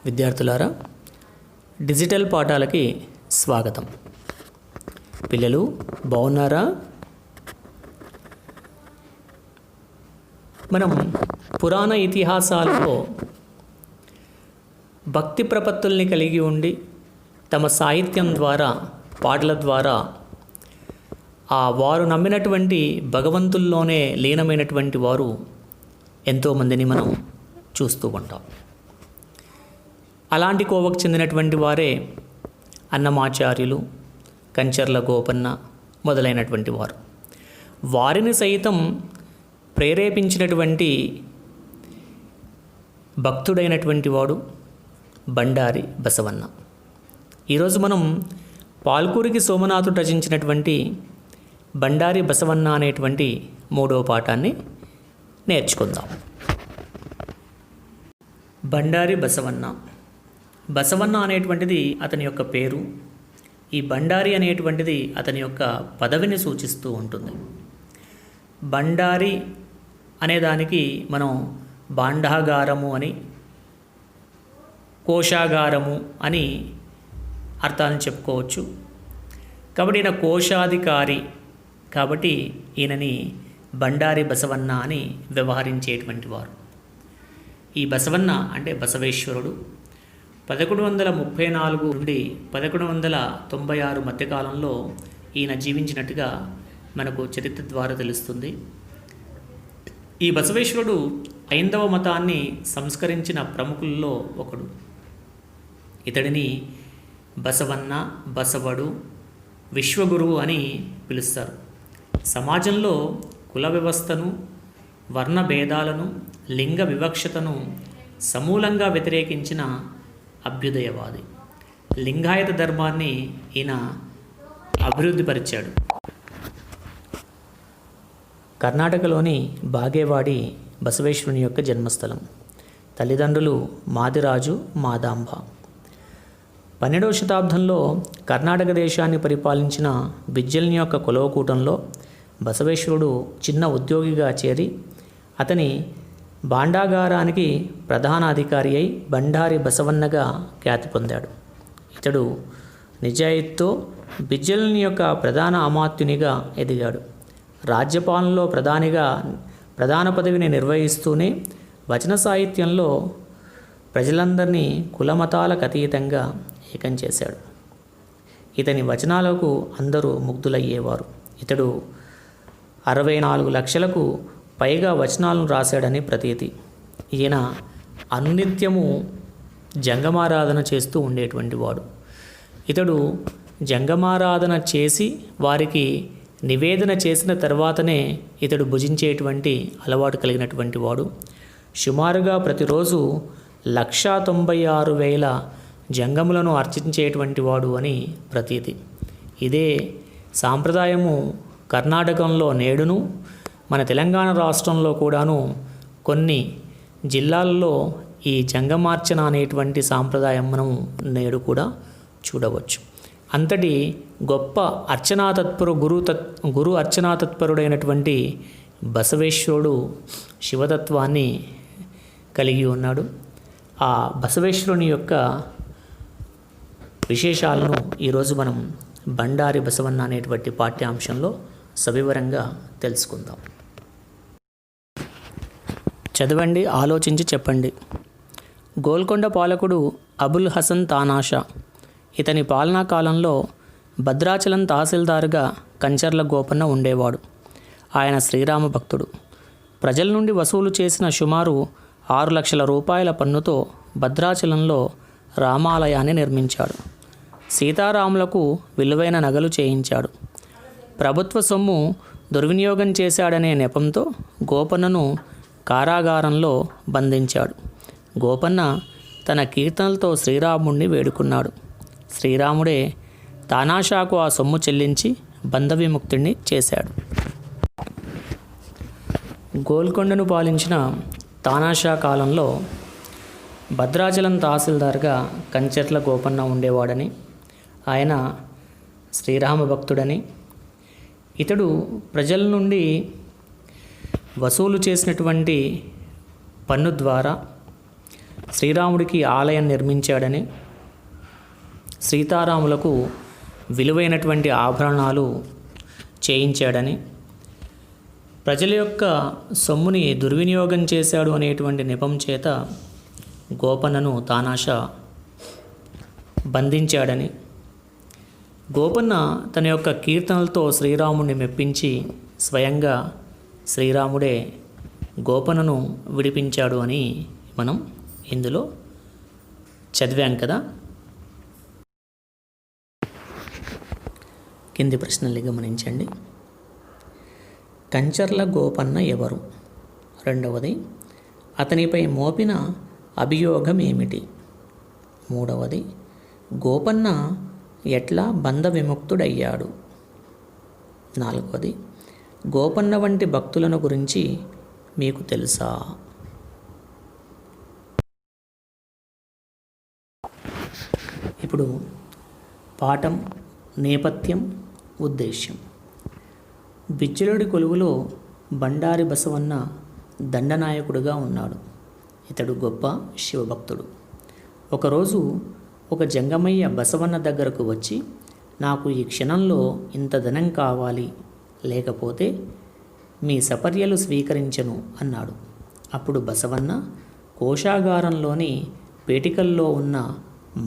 విద్యార్థులారా, డిజిటల్ పాఠాలకి స్వాగతం. పిల్లలు బాగున్నారా? మనం పురాణ ఇతిహాసాలలో భక్తి ప్రపత్తుల్ని కలిగి ఉండి తమ సాహిత్యం ద్వారా, పాటల ద్వారా వారు నమ్మినటువంటి భగవంతుల్లోనే లీనమైనటువంటి వారు ఎంతోమందిని మనం చూస్తూ ఉంటాం. అలాంటి కోవకు చెందినటువంటి వారే అన్నమాచార్యులు, కంచర్ల గోపన్న మొదలైనటువంటి వారు. వారిని సైతం ప్రేరేపించినటువంటి భక్తుడైనటువంటి వాడు బండారి బసవన్న. ఈరోజు మనం పాల్కూరికి సోమనాథుడు రచించినటువంటి బండారి బసవన్న అనేటువంటి 3వ పాఠాన్ని నేర్చుకుందాం. బండారి బసవన్న. బసవన్న అనేటువంటిది అతని యొక్క పేరు. ఈ బండారి అనేటువంటిది అతని యొక్క పదవిని సూచిస్తూ ఉంటుంది. బండారి అనేదానికి మనం భాండాగారము అని, కోశాగారము అని అర్థాలను చెప్పుకోవచ్చు. కాబట్టి ఈయన కోశాధికారి, కాబట్టి ఈయనని బండారి బసవన్న అని వ్యవహరించేటువంటి వారు. ఈ బసవన్న అంటే బసవేశ్వరుడు 1134 నుండి 1196 మధ్యకాలంలో ఈయన జీవించినట్టుగా మనకు చరిత్ర ద్వారా తెలుస్తుంది. ఈ బసవేశ్వరుడు హైందవ మతాన్ని సంస్కరించిన ప్రముఖుల్లో ఒకడు. ఇతడిని బసవన్న, బసవడు, విశ్వగురువు అని పిలుస్తారు. సమాజంలో కుల వ్యవస్థను, వర్ణ భేదాలను, లింగ వివక్షతను సమూలంగా వ్యతిరేకించిన అభ్యుదయవాది. లింగాయత ధర్మాన్ని ఈయన అభివృద్ధిపరిచాడు. కర్ణాటకలోని బాగేవాడి బసవేశ్వరుని యొక్క జన్మస్థలం. తల్లిదండ్రులు మాదిరాజు, మాదాంబ. 12వ శతాబ్దంలో కర్ణాటక దేశాన్ని పరిపాలించిన బిజ్జల్ని యొక్క కులవకూటంలో బసవేశ్వరుడు చిన్న ఉద్యోగిగా చేరి అతని భాండాగారానికి ప్రధాన అధికారి అయి బండారి బసవన్నగా ఖ్యాతి పొందాడు. ఇతడు నిజాయితీతో బిజ్జల్ని యొక్క ప్రధాన అమాత్యునిగా ఎదిగాడు. రాజ్యపాలనలో ప్రధాన పదవిని నిర్వహిస్తూనే వచన సాహిత్యంలో ప్రజలందరినీ కులమతాలకు అతీతంగా ఏకం చేశాడు. ఇతని వచనాలకు అందరూ ముగ్ధులయ్యేవారు. ఇతడు 64 లక్షలకు పైగా వచనాలను రాశాడని ప్రతీతి. ఈయన అనునిత్యము జంగమారాధన చేస్తూ ఉండేటువంటి వాడు. ఇతడు జంగమారాధన చేసి వారికి నివేదన చేసిన తర్వాతనే ఇతడు భుజించేటువంటి అలవాటు కలిగినటువంటి వాడు. సుమారుగా ప్రతిరోజు 196,000 జంగములను అర్చించేటువంటి వాడు అని ప్రతీతి. ఇదే సాంప్రదాయము కర్ణాటకంలో నేడును, మన తెలంగాణ రాష్ట్రంలో కూడాను కొన్ని జిల్లాల్లో ఈ జంగమార్చన అనేటువంటి సాంప్రదాయం మనం నేడు కూడా చూడవచ్చు. అంతటి గొప్ప గురు అర్చనాతత్పరుడైనటువంటి బసవేశ్వరుడు శివతత్వాన్ని కలిగి ఉన్నాడు. ఆ బసవేశ్వరుని యొక్క విశేషాలను ఈరోజు మనం బండారి బసవన్న అనేటువంటి పాఠ్యాంశంలో సవివరంగా తెలుసుకుందాం. చదవండి, ఆలోచించి చెప్పండి. గోల్కొండ పాలకుడు అబుల్ హసన్ తానాషా. ఇతని పాలనా కాలంలో భద్రాచలం తహసీల్దారుగా కంచర్ల గోపన్న ఉండేవాడు. ఆయన శ్రీరామ భక్తుడు. ప్రజల నుండి వసూలు చేసిన సుమారు 6 లక్షల రూపాయల పన్నుతో భద్రాచలంలో రామాలయాన్ని నిర్మించాడు. సీతారాములకు విలువైన నగలు చేయించాడు. ప్రభుత్వ సొమ్ము దుర్వినియోగం చేశాడనే నెపంతో గోపన్నను కారాగారంలో బంధించాడు. గోపన్న తన కీర్తనలతో శ్రీరాముడిని వేడుకున్నాడు. శ్రీరాముడే తానాషాకు ఆ సొమ్ము చెల్లించి బంధవిముక్తుడిని చేశాడు. గోల్కొండను పాలించిన తానాషా కాలంలో భద్రాచలం తహసీల్దార్గా కంచర్ల గోపన్న ఉండేవాడని, ఆయన శ్రీరామ భక్తుడని, ఇతడు ప్రజల నుండి వసూలు చేసినటువంటి పన్ను ద్వారా శ్రీరాముడికి ఆలయం నిర్మించాడని, సీతారాములకు విలువైనటువంటి ఆభరణాలు చేయించాడని, ప్రజల యొక్క సొమ్ముని దుర్వినియోగం చేశాడు అనేటువంటి నెపం చేత గోపన్నను తానాషా బంధించాడని, గోపన్న తన యొక్క కీర్తనలతో శ్రీరాముడిని మెప్పించి స్వయంగా శ్రీరాముడే గోపన్నను విడిపించాడు అని మనం ఇందులో చదివాం కదా. కింది ప్రశ్నల్ని గమనించండి. కంచర్ల గోపన్న ఎవరు? రెండవది, అతనిపై మోపిన అభియోగం ఏమిటి? మూడవది, గోపన్న ఎట్లా బంధ విముక్తుడయ్యాడు? నాలుగవది, గోపన్న వంటి భక్తులను గురించి మీకు తెలుసా? ఇప్పుడు పాఠం నేపథ్యం, ఉద్దేశ్యం. బిజ్జలుడి కొలువులో బండారి బసవన్న దండనాయకుడుగా ఉన్నాడు. ఇతడు గొప్ప శివభక్తుడు. ఒకరోజు ఒక జంగమయ్య బసవన్న దగ్గరకు వచ్చి, నాకు ఈ క్షణంలో ఇంత ధనం కావాలి, లేకపోతే మీ సపర్యలు స్వీకరించను అన్నాడు. అప్పుడు బసవన్న కోశాగారంలోని పేటికల్లో ఉన్న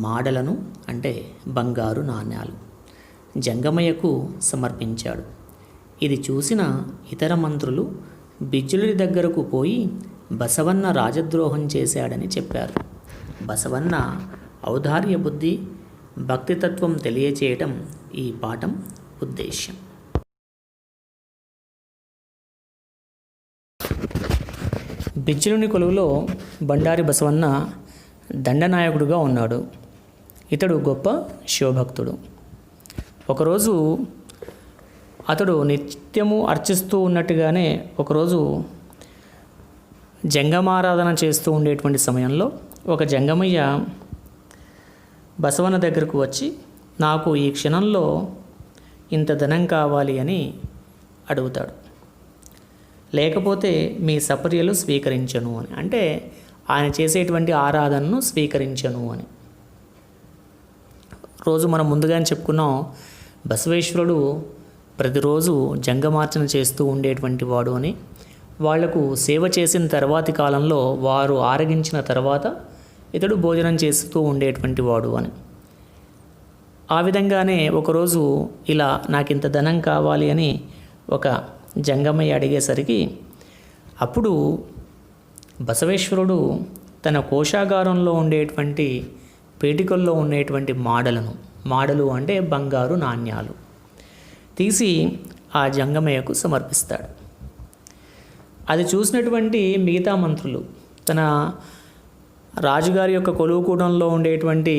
మాడలను, అంటే బంగారు నాణ్యాలు, జంగమయ్యకు సమర్పించాడు. ఇది చూసిన ఇతర మంత్రులు బిజ్జలుడి దగ్గరకు పోయి బసవన్న రాజద్రోహం చేశాడని చెప్పారు. బసవన్న ఔదార్య బుద్ధి, భక్తితత్వం తెలియచేయటం ఈ పాఠం ఉద్దేశ్యం. బిజ్జలుని కొలువులో బండారి బసవన్న దండనాయకుడుగా ఉన్నాడు. ఇతడు గొప్ప శివభక్తుడు. ఒకరోజు అతడు నిత్యము అర్చిస్తూ ఉన్నట్టుగానే ఒకరోజు జంగమారాధన చేస్తూ ఉండేటువంటి సమయంలో ఒక జంగమయ్య బసవన్న దగ్గరకు వచ్చి, నాకు ఈ క్షణంలో ఇంత ధనం కావాలి అని అడుగుతాడు. లేకపోతే మీ సపర్యలు స్వీకరించను అని, అంటే ఆయన చేసేటువంటి ఆరాధనను స్వీకరించను అని. రోజు మనం ముందుగానే చెప్పుకున్నాం, బసవేశ్వరుడు ప్రతిరోజు జంగమార్చన చేస్తూ ఉండేటువంటి వాడు అని. వాళ్లకు సేవ చేసిన తర్వాతి కాలంలో వారు ఆరగించిన తర్వాత ఇతడు భోజనం చేస్తూ ఉండేటువంటి వాడు అని. ఆ విధంగానే ఒకరోజు ఇలా నాకింత ధనం కావాలి అని ఒక జంగమయ్య అడిగేసరికి అప్పుడు బసవేశ్వరుడు తన కోశాగారంలో ఉండేటువంటి పేటికల్లో ఉండేటువంటి మాడలు అంటే బంగారు నాణ్యాలు తీసి ఆ జంగమయ్యకు సమర్పిస్తాడు. అది చూసినటువంటి మిగతా మంత్రులు, తన రాజుగారి యొక్క కొలువుకూడంలో ఉండేటువంటి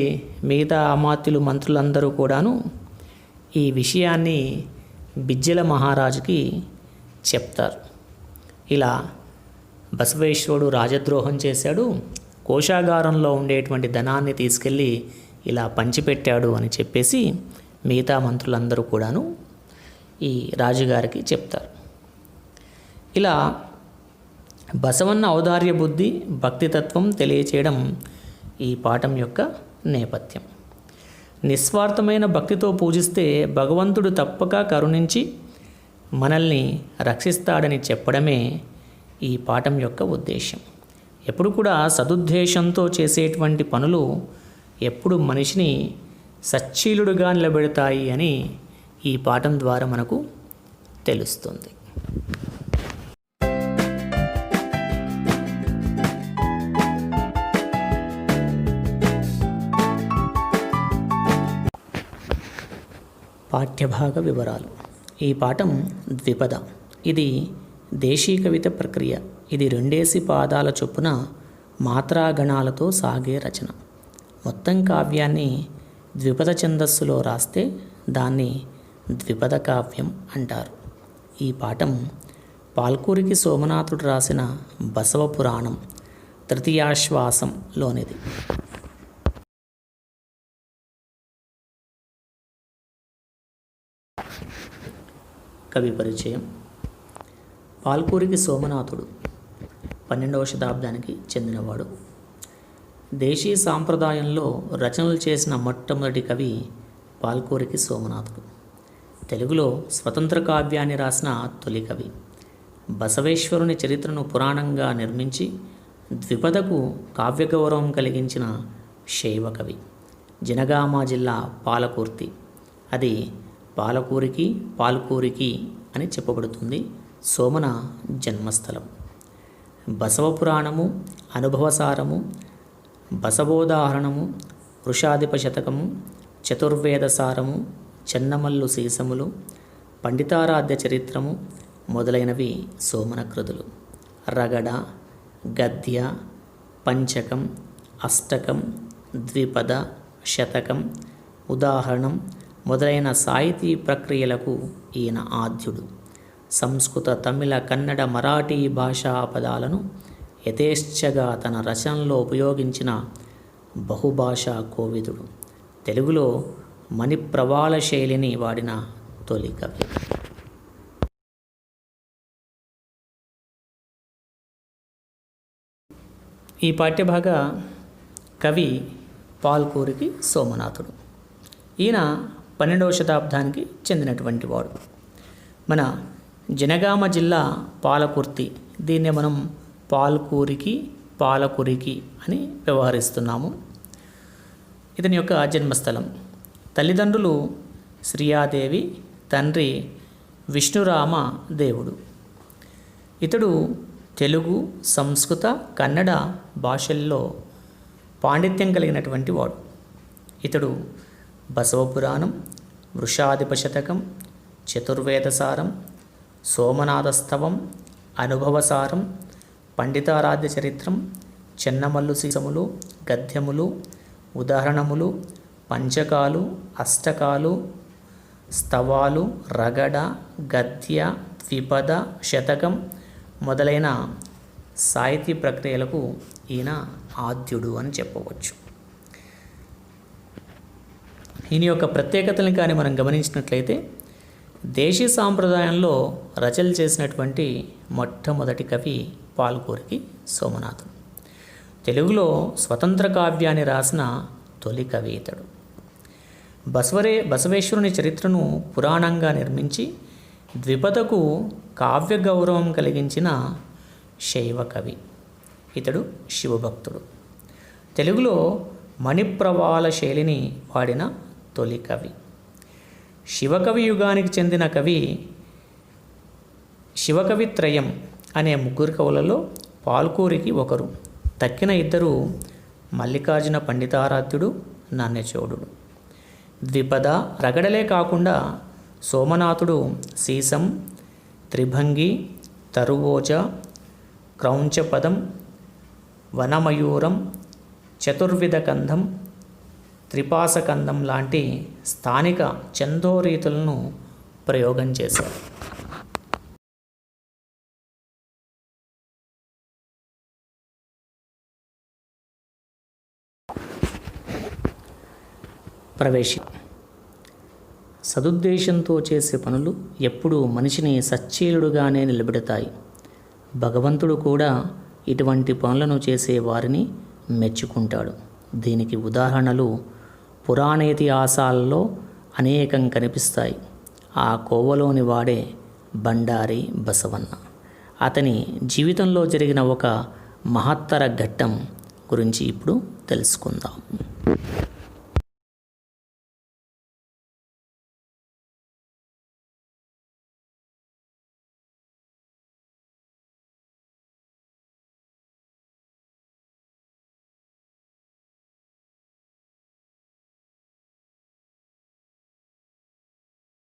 మిగతా అమాత్యులు, మంత్రులందరూ కూడాను ఈ విషయాన్ని బిజ్జల మహారాజుకి చెప్తారు. ఇలా బసవేశ్వరుడు రాజద్రోహం చేశాడు, కోశాగారంలో ఉండేటువంటి ధనాన్ని తీసుకెళ్ళి ఇలా పంచిపెట్టాడు అని చెప్పేసి మిగతా మంత్రులందరూ కూడాను ఈ రాజుగారికి చెప్తారు. ఇలా బసవన్న ఔదార్య బుద్ధి, భక్తితత్వం తెలియచేయడం ఈ పాఠం యొక్క నేపథ్యం. నిస్వార్థమైన భక్తితో పూజిస్తే భగవంతుడు తప్పక కరుణించి మనల్ని రక్షిస్తాడని చెప్పడమే ఈ పాఠం యొక్క ఉద్దేశం. ఎప్పుడు కూడా సదుద్దేశంతో చేసేటువంటి పనులు ఎప్పుడు మనిషిని సచ్చీలుడుగా నిలబెడతాయి అని ఈ పాఠం ద్వారా మనకు తెలుస్తుంది. పాఠ్యభాగ వివరాలు. ఈ పాఠం ద్విపద. ఇది దేశీ కవిత ప్రక్రియ. ఇది 2 పాదాల చొప్పున మాత్రాగణాలతో సాగే రచన. మొత్తం కావ్యాన్ని ద్విపద ఛందస్సులో రాస్తే దాన్ని ద్విపద కావ్యం అంటారు. ఈ పాఠం పాల్కూరికి సోమనాథుడు రాసిన బసవ పురాణం తృతీయాశ్వాసంలోనిది. కవి పరిచయం. పాల్కూరికి సోమనాథుడు 12వ శతాబ్దానికి చెందినవాడు. దేశీ సాంప్రదాయంలో రచనలు చేసిన మొట్టమొదటి కవి పాల్కురికి సోమనాథుడు. తెలుగులో స్వతంత్ర కావ్యాన్ని రాసిన తొలి కవి. బసవేశ్వరుని చరిత్రను పురాణంగా నిర్మించి ద్విపదకు కావ్యగౌరవం కలిగించిన శైవ కవి. జనగామ జిల్లా పాలకుర్తి, అది పాల్కూరికి అని చెప్పబడుతుంది, సోమన జన్మస్థలం. బసవ పురాణము, అనుభవసారము, బసవోదాహరణము, వృషాధిప శతకము, చతుర్వేదసారము, చెన్నమల్లు సీసములు, పండితారాధ్య చరిత్రము మొదలైనవి సోమన కృతులు. రగడ, గద్య, పంచకం, అష్టకం, ద్విపద, శతకం, ఉదాహరణం మొదలైన సాహితీ ప్రక్రియలకు ఈయన ఆద్యుడు. సంస్కృత, తమిళ, కన్నడ, మరాఠీ భాషా పదాలను యథేచ్ఛగా తన రచనలో ఉపయోగించిన బహుభాషా కోవిదుడు. తెలుగులో మణిప్రవాళ శైలిని వాడిన తొలి కవి. ఈ పాఠ్యభాగ కవి పాల్కురికి సోమనాథుడు. ఈయన 12వ శతాబ్దానికి చెందినటువంటి వాడు. మన జనగామ జిల్లా పాలకుర్తి, దీన్నే మనం పాలకురికి అని వ్యవహరిస్తున్నాము. ఇతని యొక్క జన్మస్థలం. తల్లిదండ్రులు శ్రీయాదేవి, తండ్రి విష్ణురామ దేవుడు. ఇతడు తెలుగు, సంస్కృత, కన్నడ భాషల్లో పాండిత్యం కలిగినటువంటి వాడు. ఇతడు బసవపురాణం, వృషాధిప శతకం, చతుర్వేదసారం, సోమనాథస్తవం, అనుభవసారం, పండితారాధ్య చరిత్రం, చెన్నమల్లు సీసములు, గద్యములు, ఉదాహరణములు, పంచకాలు, అష్టకాలు, స్తవాలు, రగడ, గద్య, ద్విపద, శతకం మొదలైన సాహితీ ప్రక్రియలకు ఈయన ఆద్యుడు అని చెప్పవచ్చు. ఈయన యొక్క ప్రత్యేకతలను కానీ మనం గమనించినట్లయితే, దేశీ సాంప్రదాయంలో రచనలు చేసినటువంటి మొట్టమొదటి కవి పాల్కురికి సోమనాథుడు. తెలుగులో స్వతంత్ర కావ్యాన్ని రాసిన తొలి కవి ఇతడు. బసవేశ్వరుని చరిత్రను పురాణంగా నిర్మించి ద్విపదకు కావ్య గౌరవం కలిగించిన శైవ కవి. ఇతడు శివభక్తుడు. తెలుగులో మణిప్రవాళ శైలిని వాడిన తొలి కవి. శివకవి యుగానికి చెందిన కవి శివకవిత్రయం అనే ముగ్గురు కవులలో పాల్కురికి ఒకరు. తక్కిన ఇద్దరు మల్లికార్జున పండితారాధ్యుడు, నాణ్యచోడుడు. ద్విపద, రగడలే కాకుండా సోమనాథుడు సీసం, త్రిభంగి, తరువోజ, క్రౌంచపదం, వనమయూరం, చతుర్విధ కందం, త్రిపాసకందం లాంటి స్థానిక ఛందోరీతులను ప్రయోగం చేశారు. ప్రవేశి. సదుద్దేశంతో చేసే పనులు ఎప్పుడూ మనిషిని సచ్చీలుడుగానే నిలబెడతాయి. భగవంతుడు కూడా ఇటువంటి పనులను చేసే వారిని మెచ్చుకుంటాడు. దీనికి ఉదాహరణలు పురాణేతిహాసాలలో అనేకం కనిపిస్తాయి. ఆ కోవలోని వాడే బండారి బసవన్న. అతని జీవితంలో జరిగిన ఒక మహత్తర ఘట్టం గురించి ఇప్పుడు తెలుసుకుందాం.